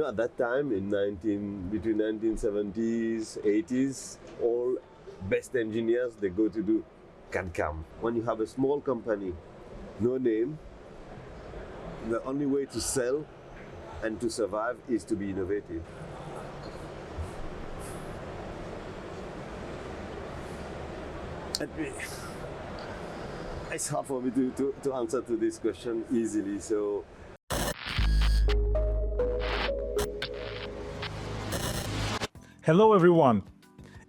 At that time, between 1970s, 80s, all best engineers, they go to do CAD/CAM. When you have a small company, no name, the only way to sell and to survive is to be innovative. It's hard for me to answer to this question easily. So. Hello everyone!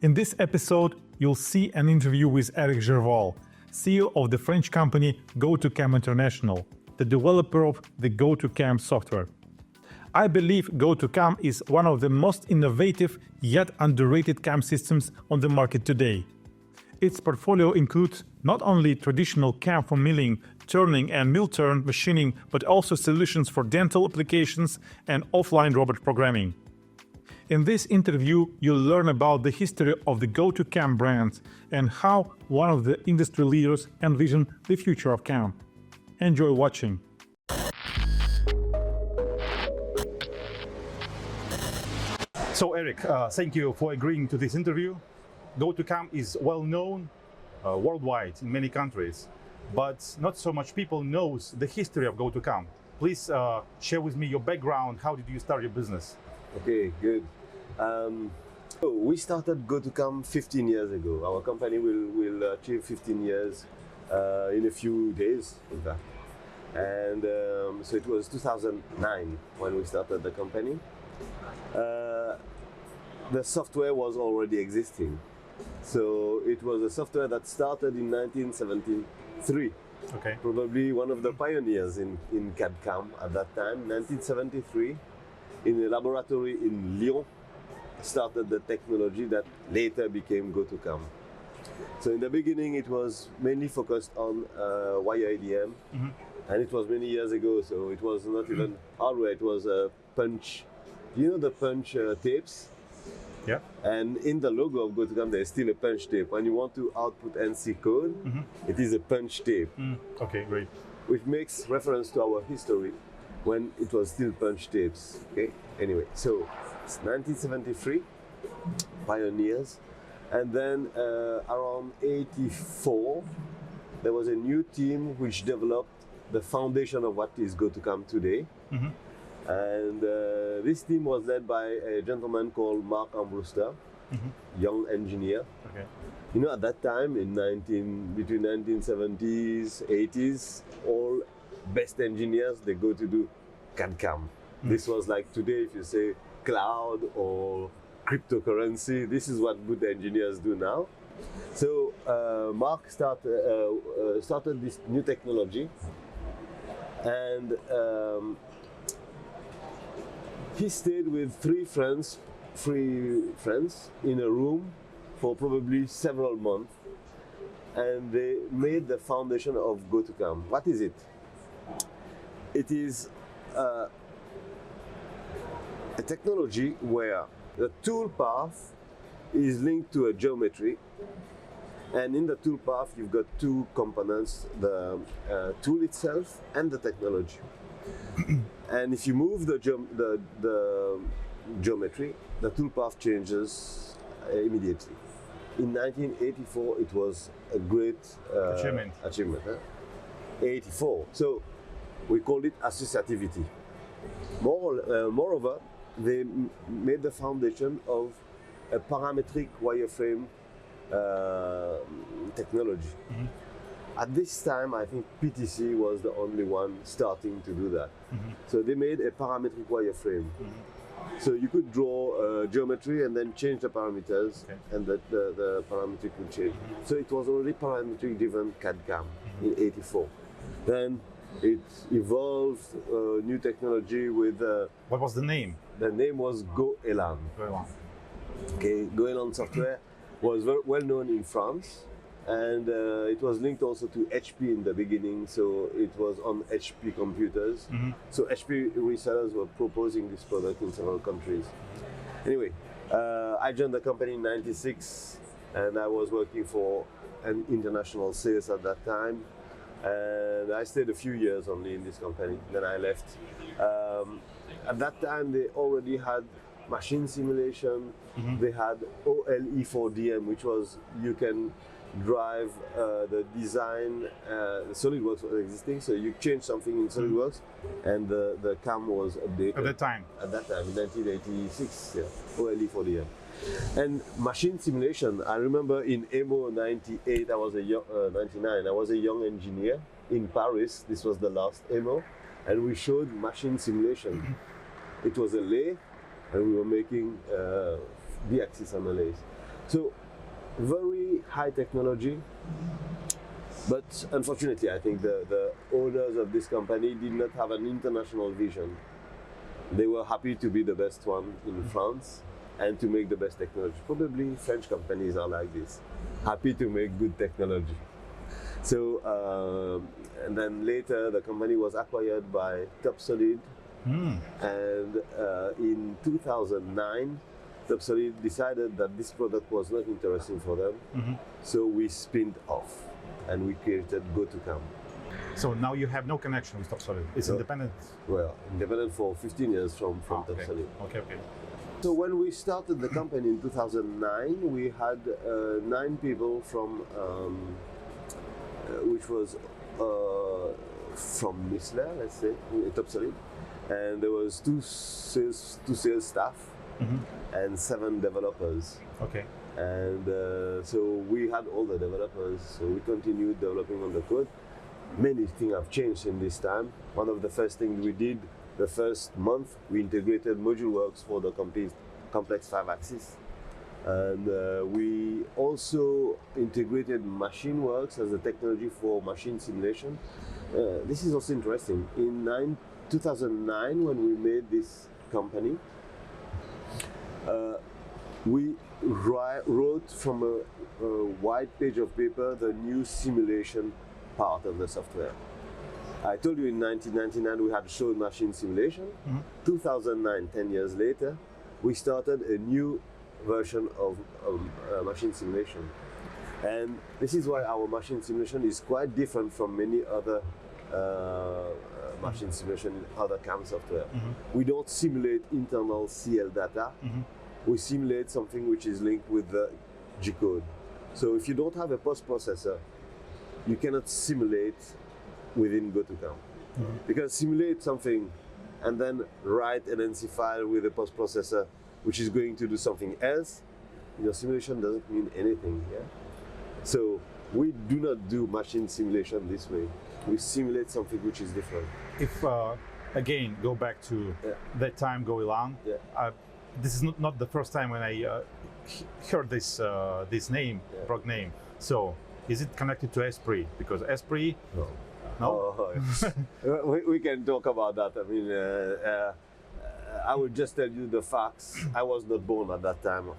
In this episode, you'll see an interview with Eric Gerval, CEO of the French company GO2cam International, the developer of the GO2cam software. I believe GO2cam is one of the most innovative yet underrated cam systems on the market today. Its portfolio includes not only traditional cam for milling, turning and mill turn machining, but also solutions for dental applications and offline robot programming. In this interview, you'll learn about the history of the GO2cam brand and how one of the industry leaders envisioned the future of cam. Enjoy watching. So Eric, thank you for agreeing to this interview. GO2cam is well known worldwide in many countries, but not so much people knows the history of GO2cam. Please share with me your background. How did you start your business? Okay, good. So we started GO2cam 15 years ago. Our company will achieve 15 years in a few days, in fact. And so it was 2009 when we started the company. The software was already existing. So it was a software that started in 1973. Okay. Probably one of the pioneers in CAD/CAM at that time. 1973, in a laboratory in Lyon, started the technology that later became GO2cam. So in the beginning, it was mainly focused on wire EDM, and it was many years ago. So it was not even hardware; it was a punch. You know the punch tapes. Yeah. And in the logo of GO2cam, there is still a punch tape. When you want to output NC code, it is a punch tape. Okay, great. Which makes reference to our history when it was still punch tapes. Okay. Anyway, so it's 1973, pioneers, and then around 84, there was a new team which developed the foundation of what is GO2cam today. And this team was led by a gentleman called Mark young engineer. Okay. At that time, between 1970s, 80s, all best engineers, they go to do CAD/CAM. This was like today, if you say cloud or cryptocurrency, this is what good engineers do now. So Mark started this new technology, and he stayed with three friends in a room for probably several months, and they made the foundation of GO2cam. What is it? It is a technology where the tool path is linked to a geometry, and in the tool path you've got two components, the tool itself and the technology. And if you move the geometry, the tool path changes immediately. In 1984, it was a great achievement. 84. So we called it associativity. Moreover, they made the foundation of a parametric wireframe technology. At this time, I think PTC was the only one starting to do that. So they made a parametric wireframe. So you could draw geometry and then change the parameters, and that the parametric would change. So it was already parametric driven CAD/CAM in 84. Then it evolved new technology with... what was the name? The name was GOelan. Okay, GOelan software was very well known in France. And it was linked also to HP in the beginning, so it was on HP computers. So HP resellers were proposing this product in several countries. Anyway, I joined the company in '96, and I was working for an international sales at that time. And I stayed a few years only in this company. Then I left. at that time they already had machine simulation. They had OLE for DM, which was you can drive the design. The SolidWorks was existing, so you change something in SolidWorks, and the CAM was updated. At that time, in 1986, OLE for DM. And machine simulation, I remember in EMO 98, I was a young, 99, I was a young engineer in Paris. This was the last EMO, and we showed machine simulation. It was a lathe, and we were making B-axis on the lathe. So very high technology, but unfortunately, I think the owners of this company did not have an international vision. They were happy to be the best one in France and to make the best technology. Probably French companies are like this, happy to make good technology. So, and then later the company was acquired by TopSolid, and in 2009, TopSolid decided that this product was not interesting for them, so we spinned off and we created GO2cam. so now you have no connection with TopSolid. It's independent. Well, independent for 15 years from TopSolid. Okay. So when we started the company in 2009, we had 9 people from, which was from Missler, let's say, TopSolid, and there was 2 sales staff and 7 developers. Okay. And so we had all the developers, so we continued developing on the code. Many things have changed in this time. One of the first things we did, the first month, we integrated module works for the complex 5-axis. And we also integrated machine works as a technology for machine simulation. This is also interesting. In 2009, when we made this company, we wrote from a white page of paper the new simulation part of the software. I told you in 1999 we had showed machine simulation. 2009, 10 years later, we started a new version of machine simulation. And this is why our machine simulation is quite different from many other machine simulation in other CAM software. We don't simulate internal CL data. We simulate something which is linked with the G code. So if you don't have a post-processor, you cannot simulate within GO2cam. Because simulate something and then write an NC file with a post-processor which is going to do something else, your simulation doesn't mean anything. So we do not do machine simulation this way. We simulate something which is different. If again go back to that time GOelan, this is not the first time when I heard this this name, product name. So is it connected to Esprit? Because Esprit, no? We can talk about that. I mean, I will just tell you the facts. I was not born at that time,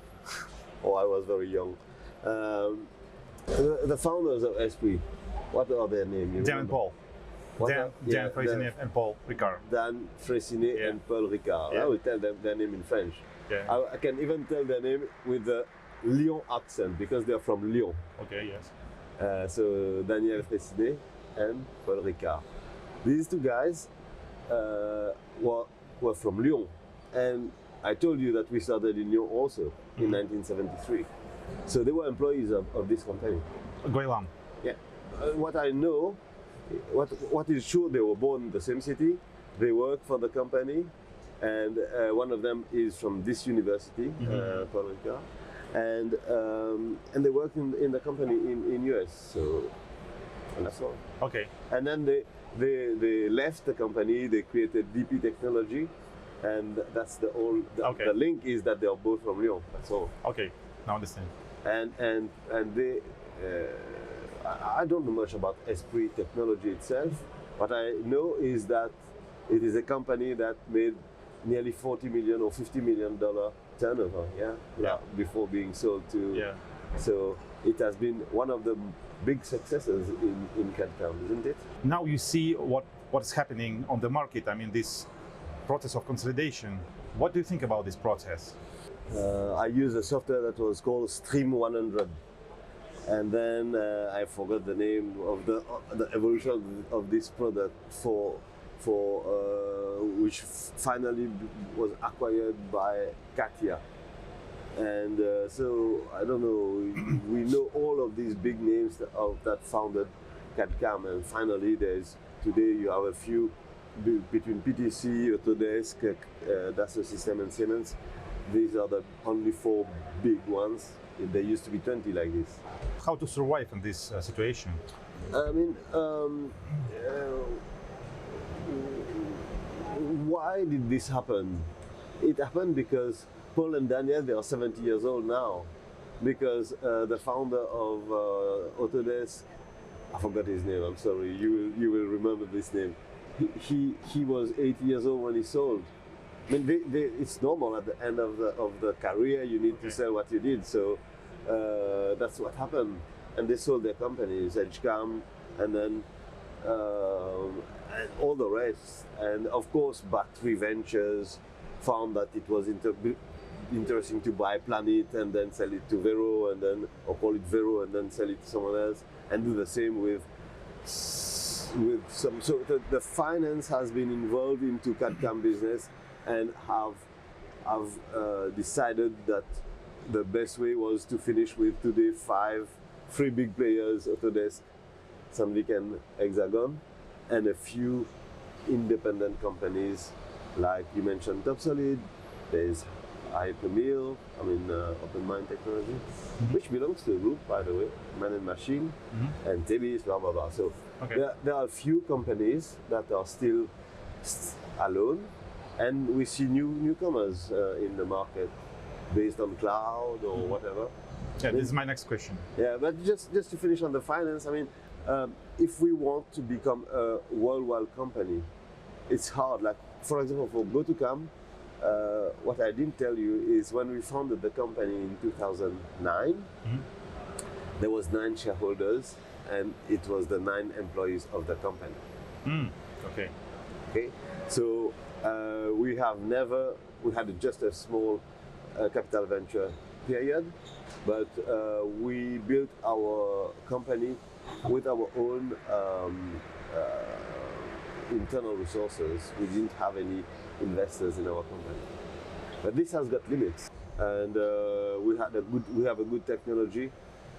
or I was very young. The founders of Esprit, what are their names? Dan and Paul. Dan Freycinet and Paul Ricard. Dan Freycinet and Paul Ricard. I will tell them their name in French. I can even tell their name with the Lyon accent because they are from Lyon. Okay, yes. So Daniel Freycinet and Paul Ricard. These 2 guys were from Lyon, and I told you that we started in Lyon also in 1973. So they were employees of this company. GOelan. What I know, what is sure, they were born in the same city. They work for the company, and one of them is from this university, Paul Ricard, and they work in the company in US. So that's all. Okay. And then they left the company. They created DP Technology, and that's the whole. The link is that they are both from Lyon. That's all. Okay, now I understand. And they. I don't know much about Esprit technology itself. What I know is that it is a company that made nearly $40 million or $50 million turnover, before being sold to. So it has been one of the big successes in CAD/CAM, isn't it? Now you see what's happening on the market. I mean, this process of consolidation. What do you think about this process? I used a software that was called Stream 100. And then I forgot the name of the evolution of this product for which finally was acquired by Katia. And so, I don't know, we know all of these big names that founded GO2cam, and finally today you have a few between PTC, Autodesk, Dassault Systèmes and Siemens. These are the only 4 big ones. There used to be 20 like this. How to survive in this situation? I mean, why did this happen? It happened because Paul and Daniel, they are 70 years old now. Because the founder of Autodesk, I forgot his name, I'm sorry, you will remember this name. He was 80 years old when he sold. I mean, it's normal at the end of the career, you need to sell what you did. So that's what happened. And they sold their companies, EdgeCam, and then and all the rest. And of course, Battery Ventures found that it was interesting to buy Planet and then sell it to Vero, and then, or call it Vero and then sell it to someone else, and do the same with some. So the finance has been involved into GO2cam business, and have decided that the best way was to finish with today 3 big players: Autodesk, Sandvik and Hexagon, and a few independent companies like you mentioned TopSolid. There's Hypermill, Open Mind Technology, which belongs to the group, by the way, Man and Machine, and Tebis, blah blah blah. So there are a few companies that are still alone, and we see newcomers in the market based on cloud or whatever. Yeah, this is my next question. Yeah, but just to finish on the finance, I mean, if we want to become a worldwide company, it's hard. Like, for example, for GO2cam, what I didn't tell you is when we founded the company in 2009, there was 9 shareholders, and it was the 9 employees of the company. Okay. So we had just a small capital venture period, but we built our company with our own internal resources. We didn't have any investors in our company, but this has got limits, and we have a good technology.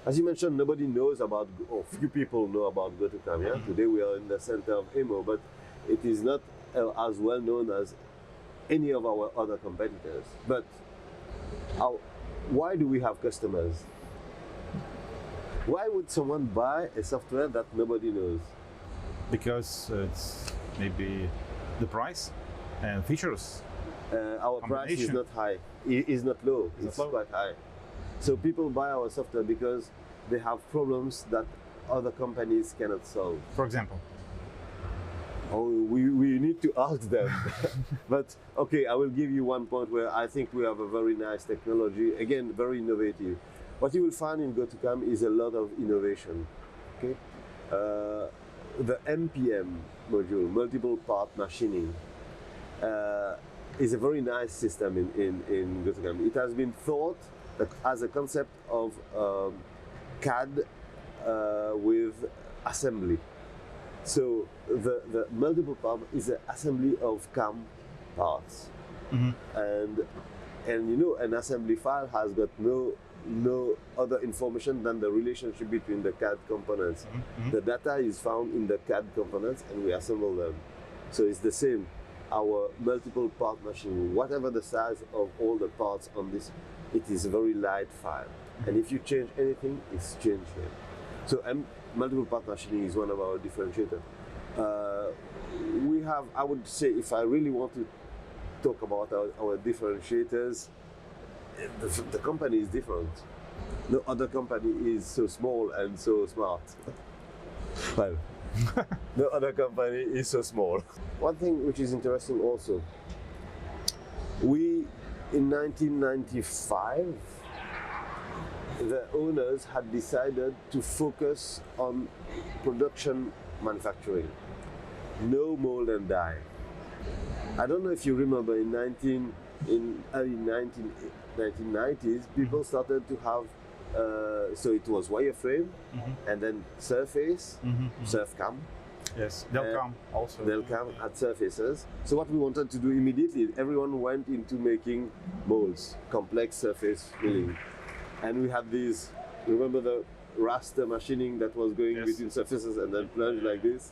As you mentioned, nobody knows about, or few people know about GO2cam. Yeah? Today we are in the center of EMO, but it is not as well known as any of our other competitors. But why do we have customers? Why would someone buy a software that nobody knows? Because it's maybe the price and features. Our price is not high. It is not low. It's quite high. So people buy our software because they have problems that other companies cannot solve. For example? Oh, we need to ask them. But okay, I will give you one point where I think we have a very nice technology. Again, very innovative. What you will find in GO2cam is a lot of innovation. Okay, the MPM module, multiple part machining, is a very nice system in GO2cam. It has been thought as a concept of CAD with assembly. So the multiple part is an assembly of CAM parts, and you know, an assembly file has got no other information than the relationship between the CAD components. The data is found in the CAD components, and we assemble them. So it's the same. Our multiple part machine, whatever the size of all the parts on this, it is a very light file. And if you change anything, it's changed here. So multiple part machining is one of our differentiators. We have, I would say, if I really want to talk about our differentiators, the company is different. No other company is so small and so smart. Well, no other company is so small. One thing which is interesting also, in 1995, the owners had decided to focus on production manufacturing. No mold and die. I don't know if you remember in early 1990s, people started to have, so it was wireframe, and then surface, surfcam, Yes, they'll come also. They'll come at surfaces. So what we wanted to do immediately, everyone went into making molds, complex surface milling. And we had these, remember the raster machining that was going between surfaces and then plunge like this?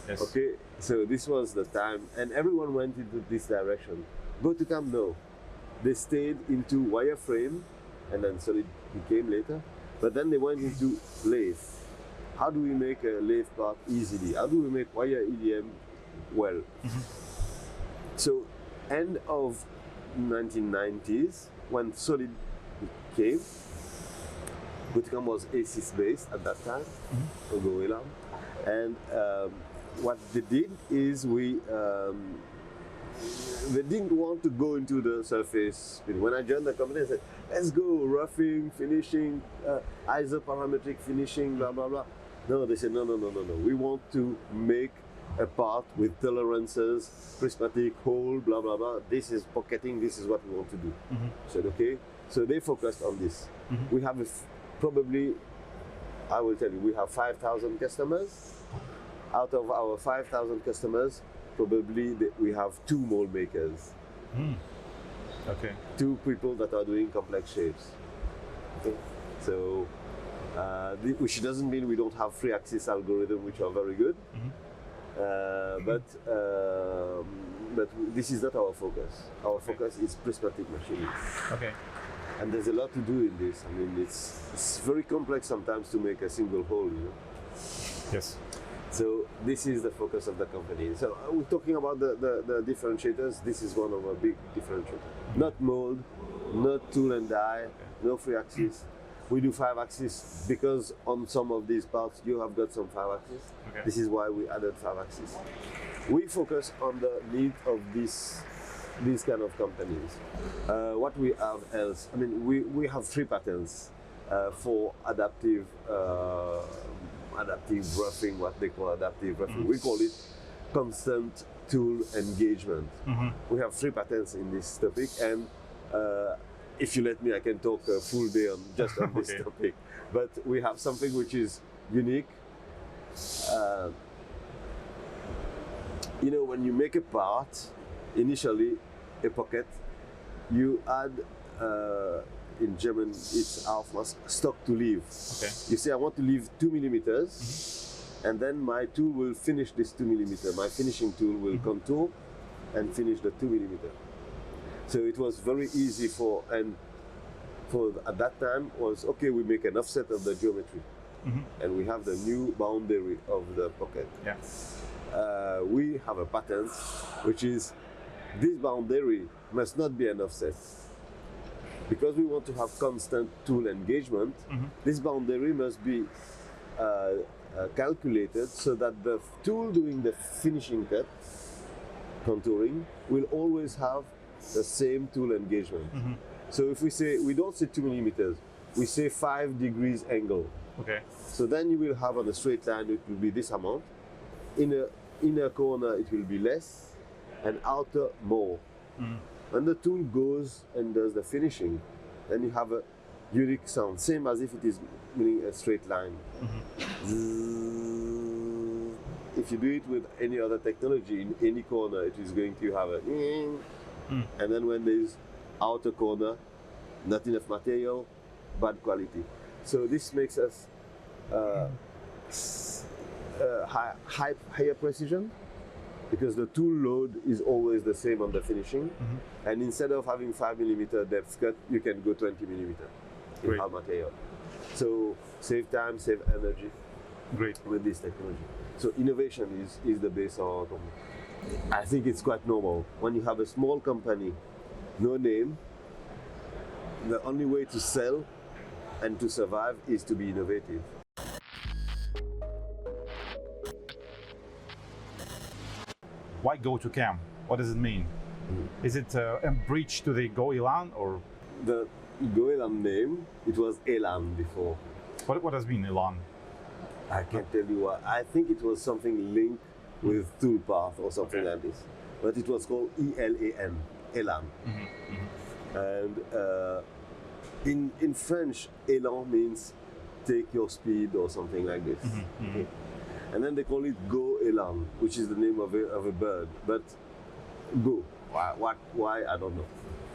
Yes. Okay, so this was the time, and everyone went into this direction. GO2cam, no. They stayed into wireframe, and then solid became later. But then they went into lathe. How do we make a lathe part easily? How do we make wire EDM well? So, end of 1990s, when solid came, GO2cam was ASIS based at that time, GOelan, and what they did is they didn't want to go into the surface. When I joined the company, I said, let's go roughing, finishing, isoparametric finishing, blah, blah, blah. No, they said, no. We want to make a part with tolerances, prismatic hole, blah, blah, blah. This is pocketing, this is what we want to do. I said, okay. So they focused on this. We have probably, I will tell you, we have 5,000 customers. Out of our 5,000 customers, probably we have 2 mold makers. Okay. 2 people that are doing complex shapes. Okay. So, which doesn't mean we don't have 3-axis algorithm, which are very good. But this is not our focus. Our focus is prismatic machining. Okay. And there's a lot to do in this. I mean, it's very complex sometimes to make a single hole, you know. Yes. So this is the focus of the company. So we're talking about the differentiators. This is one of our big differentiators. Not mold, not tool and die, no 3-axis. We do 5-axis because on some of these parts you have got some 5-axis. Okay. This is why we added 5-axis. We focus on the need of these kind of companies. What we have else, I mean, we have 3 patents for adaptive roughing, what they call adaptive roughing. We call it constant tool engagement. We have 3 patents in this topic, and if you let me, I can talk a full day on just on this topic. But we have something which is unique. You know, when you make a part, initially a pocket, you add in German it's Aufmaß, stock to leave. Okay. You say I want to leave 2 millimeters, and then my tool will finish this 2 millimeter. My finishing tool will contour and finish the 2 millimeter. So it was very easy at that time was okay. We make an offset of the geometry, and we have the new boundary of the pocket. Yeah. We have a patent, which is this boundary must not be an offset. Because we want to have constant tool engagement, this boundary must be calculated so that the tool doing the finishing cut, contouring, will always have the same tool engagement. So if we say, we don't say 2 millimeters, we say 5 degrees angle. Okay. So then you will have on a straight line, it will be this amount. In a inner corner, it will be less, and outer more. When the tool goes and does the finishing, then you have a unique sound, same as if it is meaning a straight line. If you do it with any other technology, in any corner, it is going to have a and then when there is outer corner, not enough material, bad quality. So this makes us higher precision, because the tool load is always the same on the finishing, and instead of having 5 millimeter depth cut, you can go 20 millimeter in hard material. So save time, save energy. Great. With this technology. So innovation is the base of our company. I think it's quite normal when you have a small company, no name. The only way to sell and to survive is to be innovative. Why GO2cam? What does it mean? Is it a bridge to the GOelan, or? The GOelan name, it was Elan before. What does it mean, Elan? I can't tell you why. I think it was something linked with toolpath or something like this. But it was called ELAN, Elan. And in French, Elan means take your speed or something like this. Okay. And then they call it GOelan, which is the name of a bird. But Go, why? I don't know.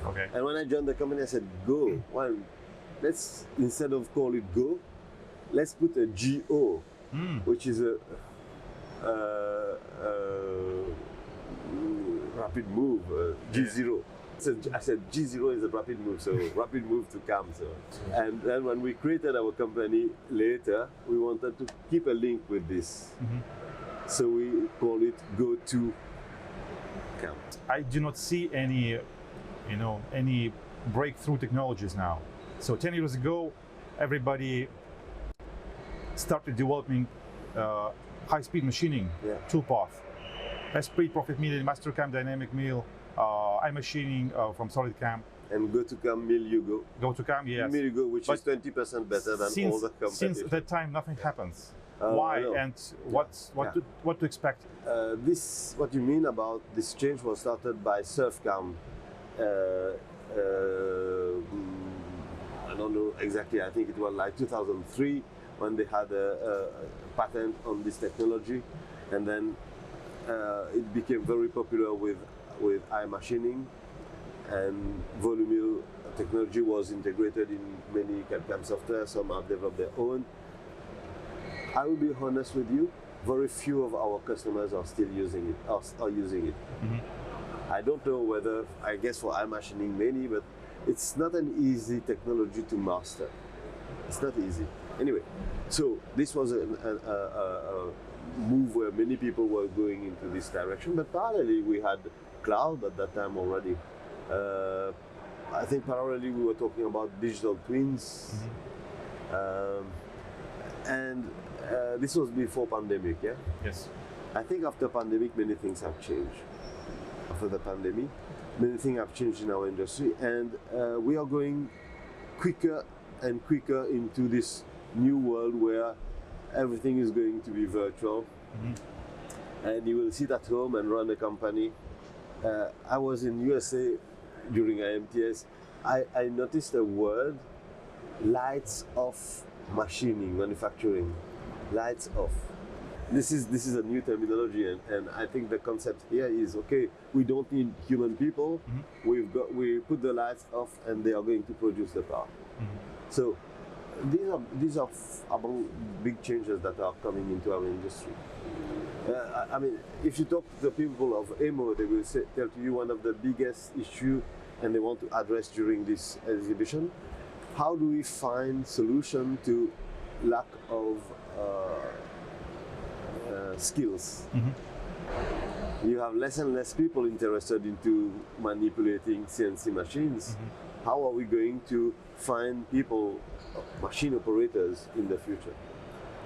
Okay. And when I joined the company, I said, Go. Well, let's, instead of call it Go, let's put a GO, which is a rapid move, G0. So I said G0 is a rapid move, so rapid move to CAM. So. And then when we created our company later, we wanted to keep a link with this. So we call it GO2cam. I do not see any, any breakthrough technologies now. So 10 years ago, everybody started developing high-speed machining toolpath. Esprit, Profit Mill, Mastercam, Dynamic Mill, iMachining from SolidCam. And GO2cam Mill you go. GO2cam, yes. Mill you go, which is 20% better than all the companies. Since that time, nothing happens. Why and what to expect? This, what you mean about this change was started by SurfCam. I don't know exactly, I think it was like 2003 when they had a patent on this technology, and then it became very popular with iMachining, and volume mill technology was integrated in many CAD/CAM software. Some have developed their own. I will be honest with you, very few of our customers are still using it, are using it. I don't know whether, I guess for iMachining many, but it's not an easy technology to master. It's not easy. Anyway, so this was a move where many people were going into this direction, but parallelly we had cloud at that time already. I think parallelly we were talking about digital twins, and this was before pandemic, yeah? Yes. I think after pandemic many things have changed. After the pandemic, many things have changed in our industry, and we are going quicker and quicker into this new world where everything is going to be virtual, and you will sit at home and run a company. I was in USA during IMTS. I noticed a word, lights off machining, manufacturing, lights off. This is a new terminology, and I think the concept here is, okay, we don't need human people. We put the lights off, and they are going to produce the power. So these are among big changes that are coming into our industry. I mean, if you talk to the people of EMO, they will tell to you one of the biggest issues, and they want to address during this exhibition. How do we find solution to lack of skills? You have less and less people interested into manipulating CNC machines. How are we going to find people, machine operators in the future?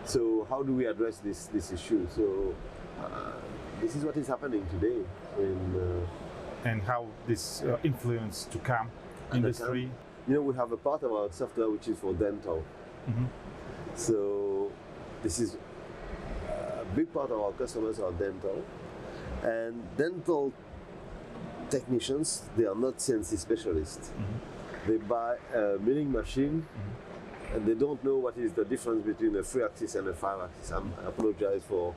So how do we address this issue? So this is what is happening today. And how this influence to CAM industry? You know, we have a part of our software which is for dental. So this is a big part of our customers are dental, and dental technicians, they are not CNC specialists. They buy a milling machine, and they don't know what is the difference between a 3-axis and a 5-axis. I apologize for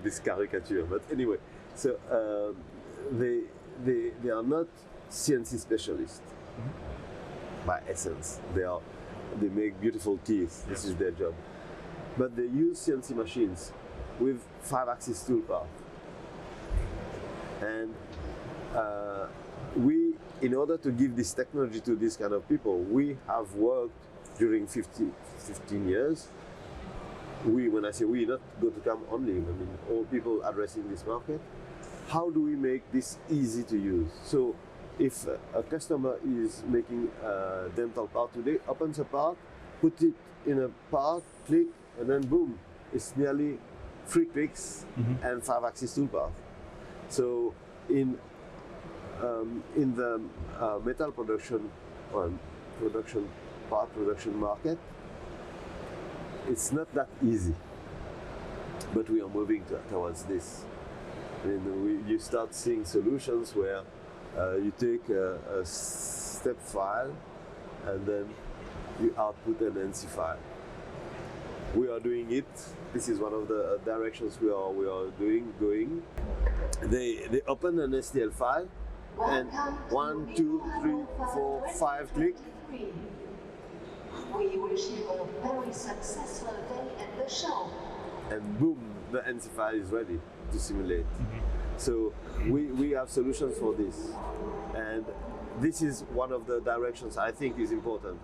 this caricature, but anyway, so they are not CNC specialists by essence. They make beautiful teeth. This is their job, but they use CNC machines with 5-axis toolpath, and we, in order to give this technology to these kind of people, we have worked during 15 years. When I say we, not GO2cam only, I mean all people addressing this market. How do we make this easy to use? So if a customer is making a dental part today, opens a part, put it in a part, click, and then boom, it's nearly 3 clicks and 5-axis toolpath. So in the metal production production market, it's not that easy, but we are moving towards this. And you start seeing solutions where you take a step file and then you output an NC file. we are doing it. This is one of the directions we are going. They open an STL file, and 1, 2, 3, 4, 5 click. We wish you a very successful day at the show. And boom, the NC file is ready to simulate. So we have solutions for this, and this is one of the directions I think is important.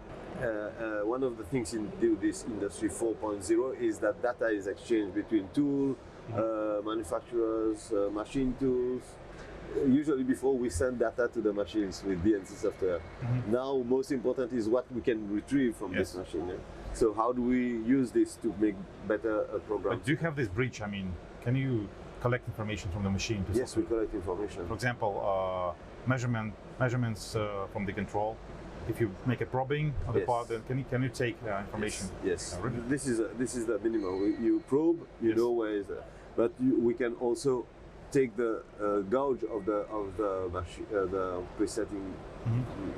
One of the things in this industry 4.0 is that data is exchanged between tool manufacturers, machine tools. Usually before we send data to the machines with BNC software. Now most important is what we can retrieve from this machine. Yeah? So how do we use this to make better programs? But do you have this bridge? I mean, can you collect information from the machine to Yes, we collect information. For example, measurements from the control. If you make a probing of the part, then can you take information? Yes. This is the minimum. You probe, you know where is it, but we can also take the gauge of the machine, the presetting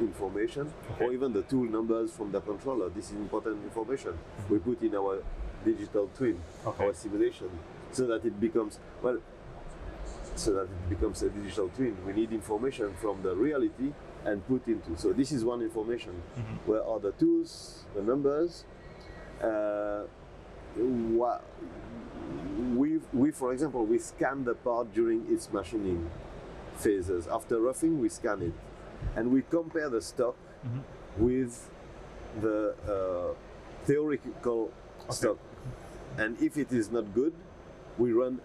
information, or even the tool numbers from the controller. This is important information. We put in our digital twin, our simulation, so that it becomes a digital twin. We need information from the reality and put into. So this is one information. Where are the tools, the numbers? We, for example, we scan the part during its machining phases. After roughing, we scan it, and we compare the stock with the theoretical stock. And if it is not good, we run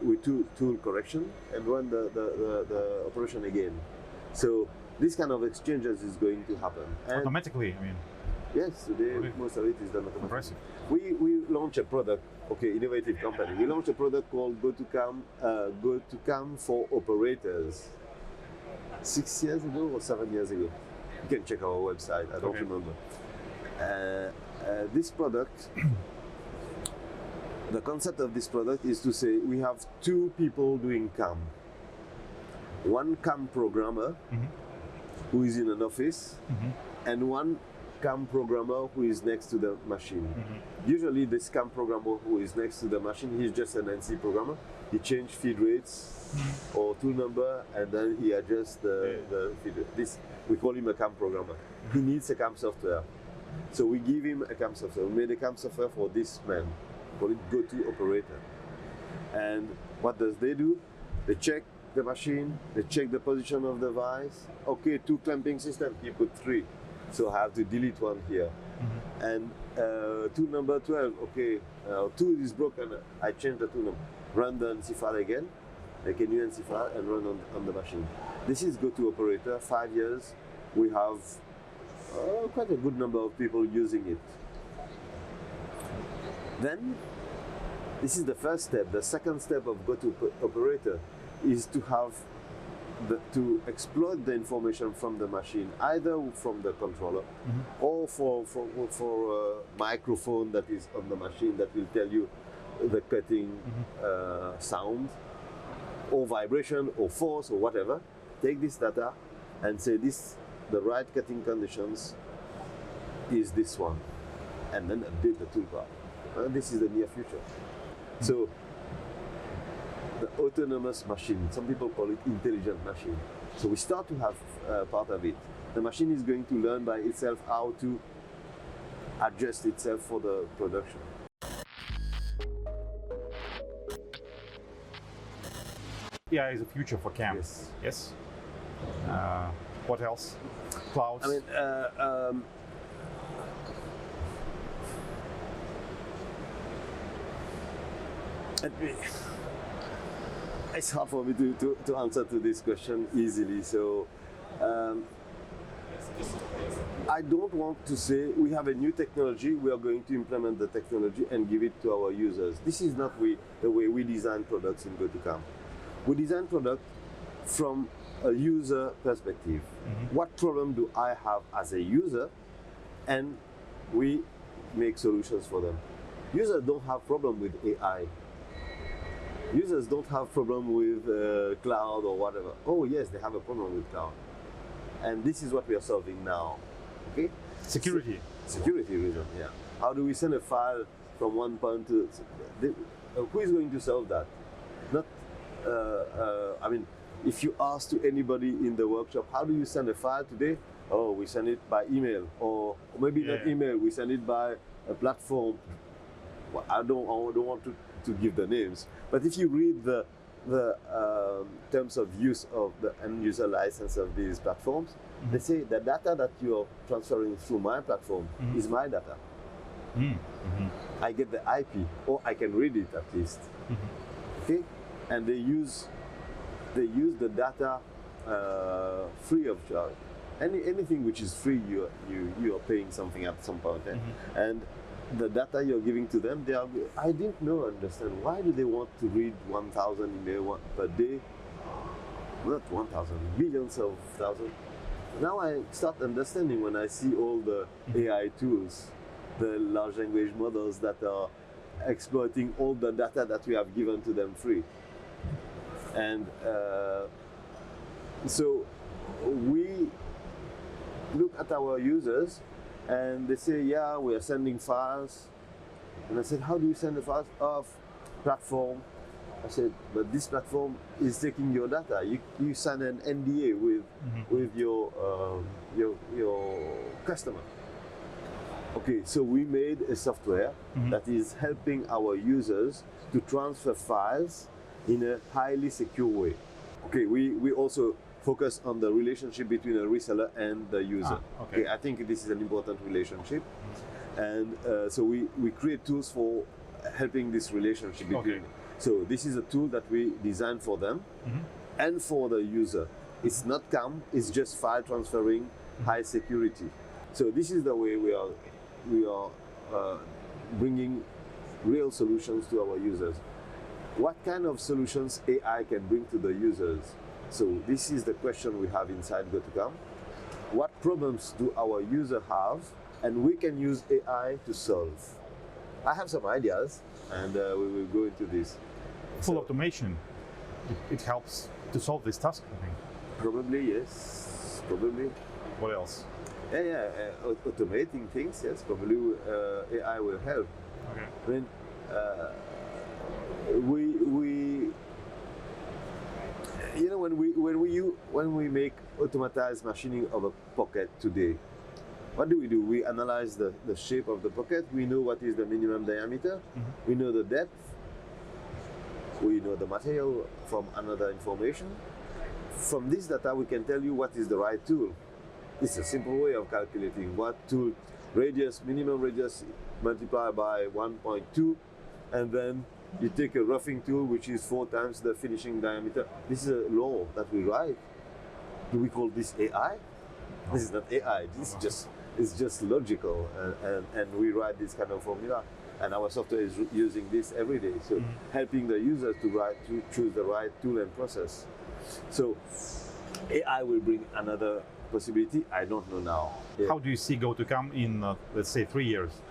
with tool correction and run the operation again. So this kind of exchanges is going to happen. And automatically, I mean. Yes, today most of it is done automatically. Impressive. We launch a product, innovative company. We launched a product called GO2cam for operators 6 years ago or 7 years ago. You can check our website, I don't remember. This product, the concept of this product is to say we have two people doing cam. One cam programmer who is in an office, and one cam programmer who is next to the machine. Usually this cam programmer who is next to the machine, he's just an NC programmer. He changes feed rates or tool number, and then he adjusts the feed rate. This, we call him a cam programmer. He needs a cam software. So we give him a cam software. We made a cam software for this man, call it GO2 operator. And what does they do? They check the machine, they check the position of the vice. Okay, 2 clamping system, he put 3. So I have to delete one here. And tool number 12, tool is broken, I change the tool number. Run the NC file again, make a new NC file and run on the machine. This is GO2 operator, 5 years. We have quite a good number of people using it. Then, this is the first step. The second step of GO2 operator is to have to exploit the information from the machine, either from the controller or for a microphone that is on the machine that will tell you the cutting sound or vibration or force or whatever. Take this data and say the right cutting conditions is this one, and then update the toolbar. This is the near future. So the autonomous machine, some people call it intelligent machine. So we start to have part of it. The machine is going to learn by itself how to adjust itself for the production. AI is a future for CAM. Yes. Yes. What else? Clouds. I mean, it's hard for me to answer to this question easily. So I don't want to say we have a new technology, we are going to implement the technology and give it to our users. This is not the way we design products in GO2cam. We design product from a user perspective. What problem do I have as a user? And we make solutions for them. Users don't have problem with AI. Users don't have problem with cloud or whatever. Oh yes, they have a problem with cloud. And this is what we are solving now. Okay? Security. Security reason, yeah. How do we send a file from one point to who is going to solve that? Not, I mean, if you ask to anybody in the workshop, how do you send a file today? Oh, we send it by email, or maybe not email. We send it by a platform. Well, I don't want to give the names, but if you read the terms of use of the end user license of these platforms, they say the data that you're transferring through my platform is my data. I get the IP, or I can read it at least. Okay, and they use the data free of charge. Anything which is free, you are paying something at some point, and the data you're giving to them, I didn't understand why do they want to read 1,000 email per day? Not 1,000, millions of thousands. Now I start understanding when I see all the AI tools, the large language models that are exploiting all the data that we have given to them free. And so we look at our users and they say, yeah, we are sending files. And I said, how do you send the files? Off platform. I said, but this platform is taking your data. You sign an NDA with your customer. Okay, so we made a software that is helping our users to transfer files in a highly secure way. Okay, we also focus on the relationship between a reseller and the user. Okay, I think this is an important relationship. And so we create tools for helping this relationship between. So this is a tool that we designed for them and for the user. It's not CAM, it's just file transferring, high security. So this is the way we are bringing real solutions to our users. What kind of solutions AI can bring to the users? So this is the question we have inside GO2cam. What problems do our users have and we can use AI to solve? I have some ideas and we will go into this. Full automation, it helps to solve this task, I think. Probably, yes. Probably. What else? Automating things, yes. Probably AI will help. Okay. I mean, you know, when we make automatized machining of a pocket today, what do? We analyze the shape of the pocket. We know what is the minimum diameter. We know the depth. We know the material from another information. From this data, we can tell you what is the right tool. It's a simple way of calculating what tool, radius, minimum radius multiplied by 1.2, and then you take a roughing tool which is 4 times the finishing diameter. This is a law that we write. Do we call this AI? This is not AI. This is just logical, and we write this kind of formula. And our software is using this every day, so helping the users to choose the right tool and process. So AI will bring another possibility. I don't know now. How do you see GO2cam in, let's say, 3 years?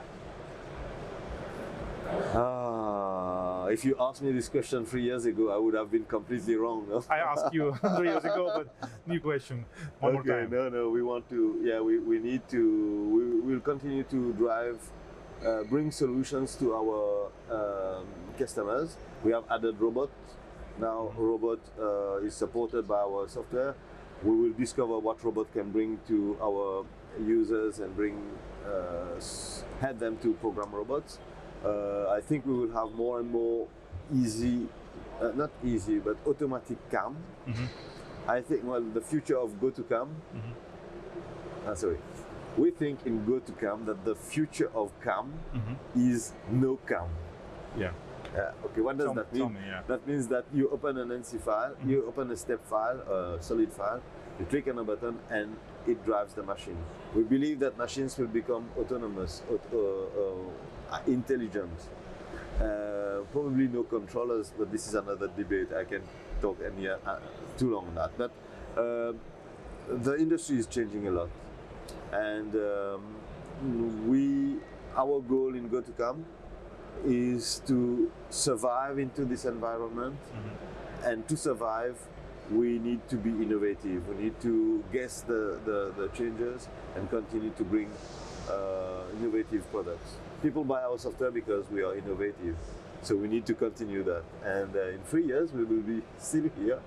If you asked me this question 3 years ago, I would have been completely wrong. No? I asked you 3 years ago, but new question. One more time. No, we want to, we need to, we will continue to drive, bring solutions to our customers. We have added robot. Now robot is supported by our software. We will discover what robot can bring to our users and help them to program robots. I think we will have more and more not easy, but automatic CAM. I think, the future of GO2cam, we think in GO2cam that the future of CAM is no CAM. Yeah. Okay, what does that mean? That means that you open an NC file, you open a step file, a solid file, you click on a button and it drives the machine. We believe that machines will become autonomous, intelligent. Probably no controllers, but this is another debate. I can talk too long on that. But the industry is changing a lot, and our goal in GO2cam is to survive into this environment, and to survive we need to be innovative. We need to guess the changes and continue to bring innovative products. People buy our software because we are innovative. So we need to continue that. And in 3 years, we will be still here.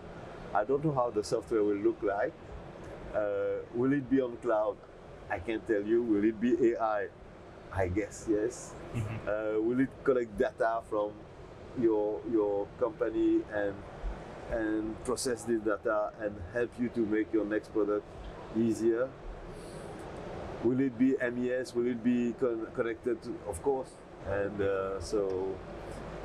I don't know how the software will look like. Will it be on cloud? I can't tell you. Will it be AI? I guess yes. Will it collect data from your company and process this data and help you to make your next product easier? Will it be MES? Will it be connected to, of course? And so,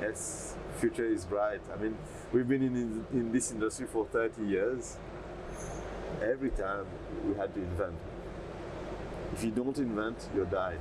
yes, future is bright. I mean, we've been in this industry for 30 years. Every time we had to invent. If you don't invent, you die.